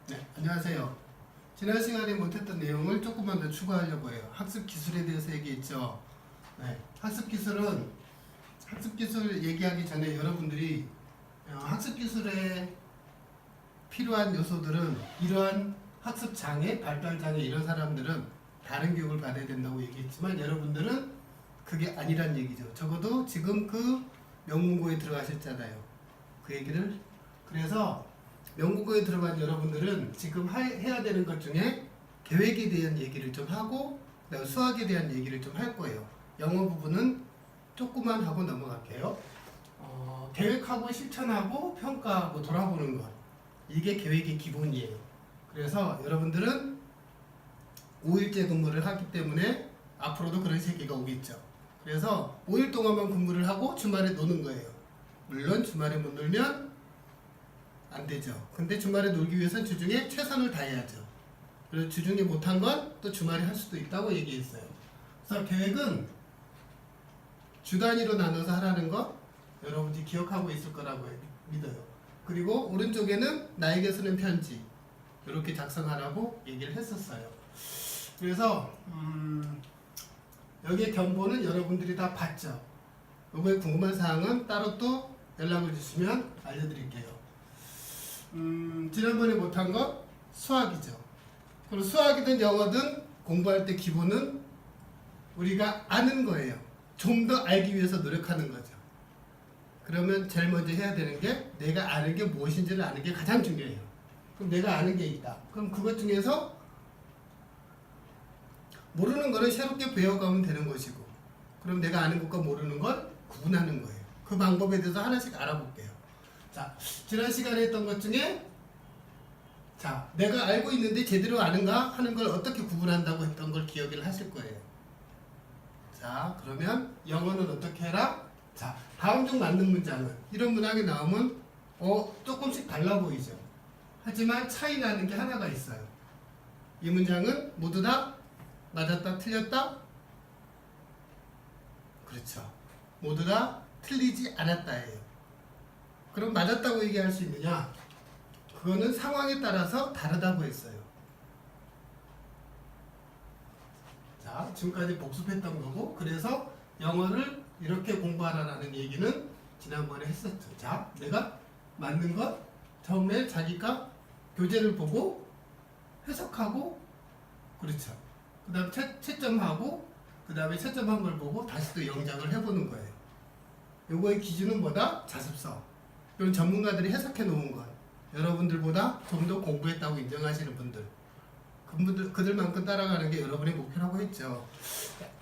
네, 안녕하세요. 지난 시간에 못했던 내용을 조금만 더 추가하려고 해요. 학습 기술에 대해서 얘기했죠. 네, 학습 기술 얘기하기 전에 여러분들이 학습 기술에 필요한 요소들은 이러한 학습 장애, 발달 장애 이런 사람들은 다른 교육을 받아야 된다고 얘기했지만 여러분들은 그게 아니란 얘기죠. 적어도 지금 그 명문고에 들어가셨잖아요. 그 얘기를 그래서 명문고에 들어간 여러분들은 지금 해야 되는 것 중에 계획에 대한 얘기를 좀 하고 그다음 수학에 대한 얘기를 좀 할 거예요. 영어 부분은 조금만 하고 넘어갈게요. 계획하고 실천하고 평가하고 돌아보는 것 이게 계획의 기본이에요. 그래서 여러분들은 5일제 근무를 하기 때문에 앞으로도 그런 세계가 오겠죠. 그래서 5일 동안만 근무를 하고 주말에 노는 거예요. 물론 주말에 못 놀면 안 되죠. 근데 주말에 놀기 위해서는 주중에 최선을 다해야죠. 그래서 주중에 못한 건 또 주말에 할 수도 있다고 얘기했어요. 그래서 계획은 주 단위로 나눠서 하라는 거 여러분들이 기억하고 있을 거라고 믿어요. 그리고 오른쪽에는 나에게 쓰는 편지 이렇게 작성하라고 얘기를 했었어요. 그래서 여기에 견본은 여러분들이 다 봤죠. 이거에 궁금한 사항은 따로 또 연락을 주시면 알려드릴게요. 지난번에 못한 건 수학이죠. 그리고 수학이든 영어든 공부할 때 기본은 우리가 아는 거예요. 좀 더 알기 위해서 노력하는 거죠. 그러면 제일 먼저 해야 되는 게 내가 아는 게 무엇인지를 아는 게 가장 중요해요. 그럼 내가 아는 게 있다. 그럼 그것 중에서 모르는 거는 새롭게 배워가면 되는 것이고 그럼 내가 아는 것과 모르는 걸 구분하는 거예요. 그 방법에 대해서 하나씩 알아볼게요. 자, 지난 시간에 했던 것 중에 자, 내가 알고 있는데 제대로 아는가 하는 걸 어떻게 구분한다고 했던 걸 기억을 하실 거예요. 자, 그러면 영어는 어떻게 해라? 자, 다음 중 맞는 문장은 이런 문항이 나오면 조금씩 달라 보이죠. 하지만 차이 나는 게 하나가 있어요. 이 문장은 모두 다 맞았다, 틀렸다? 그렇죠. 모두 다 틀리지 않았다예요. 그럼 맞았다고 얘기할 수 있느냐? 그거는 상황에 따라서 다르다고 했어요. 자, 지금까지 복습했던 거고 그래서 영어를 이렇게 공부하라는 얘기는 지난번에 했었죠. 자, 내가 맞는 것 처음에 자기가 교재를 보고 해석하고 그렇죠. 그 다음 채점하고 그 다음에 채점한 걸 보고 다시 또 영작을 해보는 거예요. 요거의 기준은 뭐다? 자습서. 이런 전문가들이 해석해 놓은 것. 여러분들보다 좀 더 공부했다고 인정하시는 분들. 그들만큼 따라가는 게 여러분의 목표라고 했죠.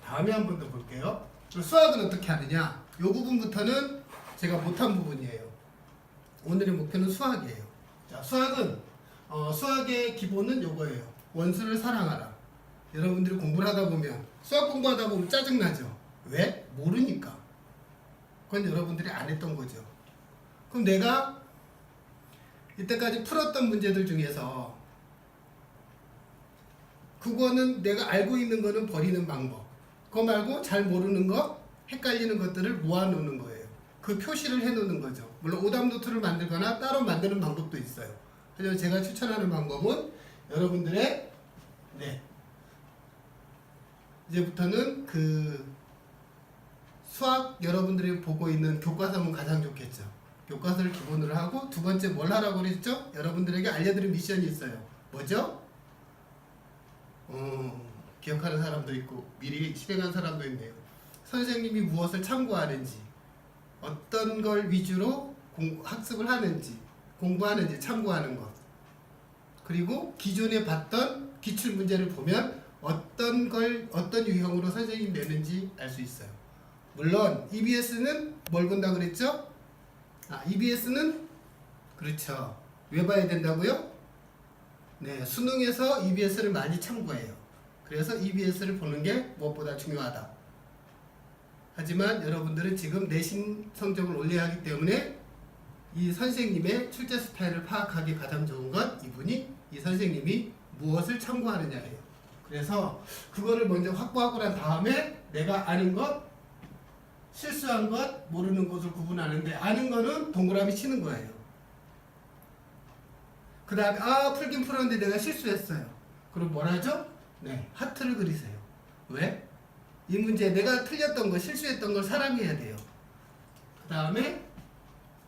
다음에 한 번 더 볼게요. 수학은 어떻게 하느냐? 이 부분부터는 제가 못한 부분이에요. 오늘의 목표는 수학이에요. 자, 수학의 기본은 요거예요. 원수를 사랑하라. 여러분들이 공부를 하다 보면 수학 공부하다 보면 짜증나죠. 왜? 모르니까. 그건 여러분들이 안 했던 거죠. 그럼 내가 이때까지 풀었던 문제들 중에서 그거는 내가 알고 있는 거는 버리는 방법. 그거 말고 잘 모르는 거, 헷갈리는 것들을 모아놓는 거예요. 그 표시를 해놓는 거죠. 물론 오답 노트를 만들거나 따로 만드는 방법도 있어요. 하지만 제가 추천하는 방법은 여러분들의 이제부터는 그 수학 여러분들이 보고 있는 교과서면 가장 좋겠죠. 교과서를 기본으로 하고 두 번째 뭘 하라고 그랬죠? 여러분들에게 알려드린 미션이 있어요. 뭐죠? 기억하는 사람도 있고 미리 실행한 사람도 있네요. 선생님이 무엇을 참고하는지 어떤 걸 위주로 학습을 하는지 공부하는지 참고하는 것 그리고 기존에 봤던 기출문제를 보면 어떤 유형으로 선생님이 내는지 알 수 있어요. 물론 EBS는 뭘 본다 그랬죠? EBS는 그렇죠. 왜 봐야 된다고요? 네, 수능에서 EBS를 많이 참고해요. 그래서 EBS를 보는 게 무엇보다 중요하다. 하지만 여러분들은 지금 내신 성적을 올려야 하기 때문에 이 선생님의 출제 스타일을 파악하기 가장 좋은 건 이 선생님이 무엇을 참고하느냐예요. 그래서 그거를 먼저 확보하고 난 다음에 내가 아는 것, 실수한 것, 모르는 것을 구분하는데 아는 거는 동그라미 치는 거예요. 그 다음에 풀긴 풀었는데 내가 실수했어요. 그럼 뭐라죠? 네, 하트를 그리세요. 왜? 이 문제 내가 틀렸던 거, 실수했던 걸 사랑해야 돼요. 그 다음에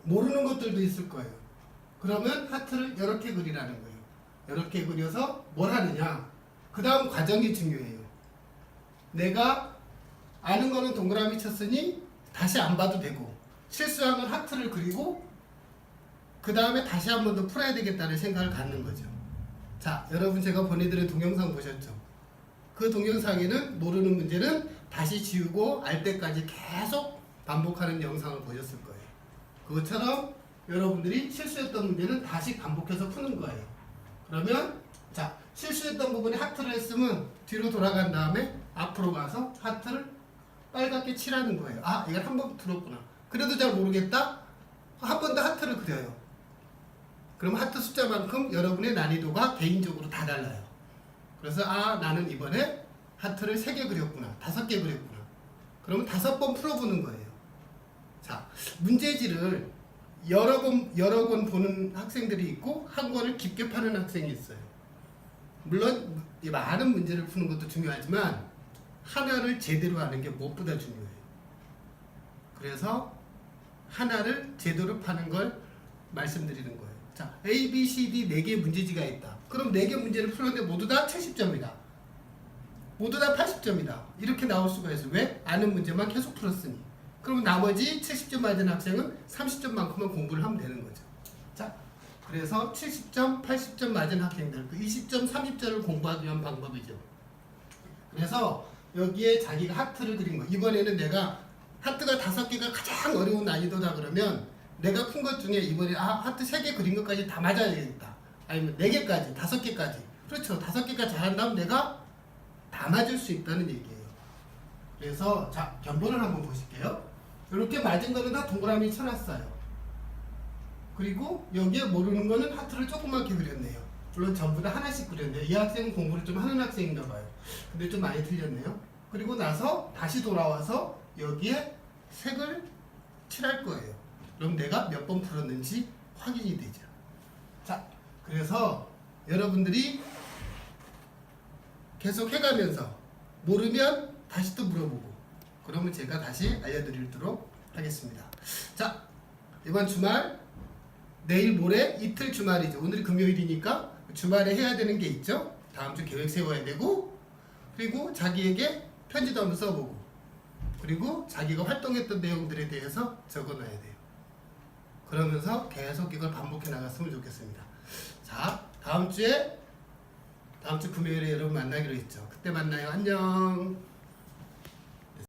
모르는 것들도 있을 거예요. 그러면 하트를 이렇게 그리라는 거예요. 이렇게 그려서 뭘 하느냐? 그 다음 과정이 중요해요. 내가 아는 거는 동그라미 쳤으니 다시 안 봐도 되고, 실수하면 하트를 그리고 그 다음에 다시 한 번 더 풀어야 되겠다는 생각을 갖는 거죠. 자, 여러분 제가 보내드린 동영상 보셨죠? 그 동영상에는 모르는 문제는 다시 지우고 알 때까지 계속 반복하는 영상을 보셨을 거예요. 그것처럼 여러분들이 실수했던 문제는 다시 반복해서 푸는 거예요. 그러면 자, 실수했던 부분에 하트를 했으면 뒤로 돌아간 다음에 앞으로 가서 하트를 빨갛게 칠하는 거예요. 이걸 한 번 들었구나. 그래도 잘 모르겠다? 한 번 더 하트를 그려요. 그럼 하트 숫자만큼 여러분의 난이도가 개인적으로 다 달라요. 그래서 나는 이번에 하트를 3개 그렸구나, 5개 그렸구나. 그러면 5번 풀어보는 거예요. 자, 문제지를 여러 권 보는 학생들이 있고 한 권을 깊게 파는 학생이 있어요. 물론 이 많은 문제를 푸는 것도 중요하지만 하나를 제대로 하는 게 무엇보다 중요해요. 그래서 하나를 제대로 파는 걸 말씀드리는 거예요. 자, A, B, C, D 4개의 문제지가 있다. 그럼 4개 문제를 풀었는데 모두 다 70점이다. 모두 다 80점이다. 이렇게 나올 수가 있어요. 왜? 아는 문제만 계속 풀었으니. 그럼 나머지 70점 맞은 학생은 30점만큼만 공부를 하면 되는 거죠. 자, 그래서 70점, 80점 맞은 학생들, 그 20점, 30점을 공부하기 위한 방법이죠. 그래서 여기에 자기가 하트를 그린 거. 이번에는 내가 하트가 5개가 가장 어려운 난이도다 그러면 내가 푼 것 중에 이번에 하트 3개 그린 것까지 다 맞아야 되겠다. 아니면 4개까지, 5개까지. 그렇죠. 5개까지 잘한다면 내가 다 맞을 수 있다는 얘기예요. 그래서 자, 견본을 한번 보실게요. 이렇게 맞은 거는 다 동그라미 쳐놨어요. 그리고 여기에 모르는 거는 하트를 조그맣게 그렸네요. 물론 전부 다 하나씩 그렸네요. 이 학생은 공부를 좀 하는 학생인가 봐요. 근데 좀 많이 틀렸네요. 그리고 나서 다시 돌아와서 여기에 색을 칠할 거예요. 그럼 내가 몇 번 풀었는지 확인이 되죠. 자, 그래서 여러분들이 계속 해가면서 모르면 다시 또 물어보고, 그러면 제가 다시 알려드리도록 하겠습니다. 자, 이번 주말, 내일 모레 이틀 주말이죠. 오늘이 금요일이니까 주말에 해야 되는 게 있죠. 다음 주 계획 세워야 되고, 그리고 자기에게 편지도 한번 써보고, 그리고 자기가 활동했던 내용들에 대해서 적어놔야 돼요. 그러면서 계속 이걸 반복해 나갔으면 좋겠습니다. 자, 다음 주 금요일에 여러분 만나기로 했죠. 그때 만나요. 안녕.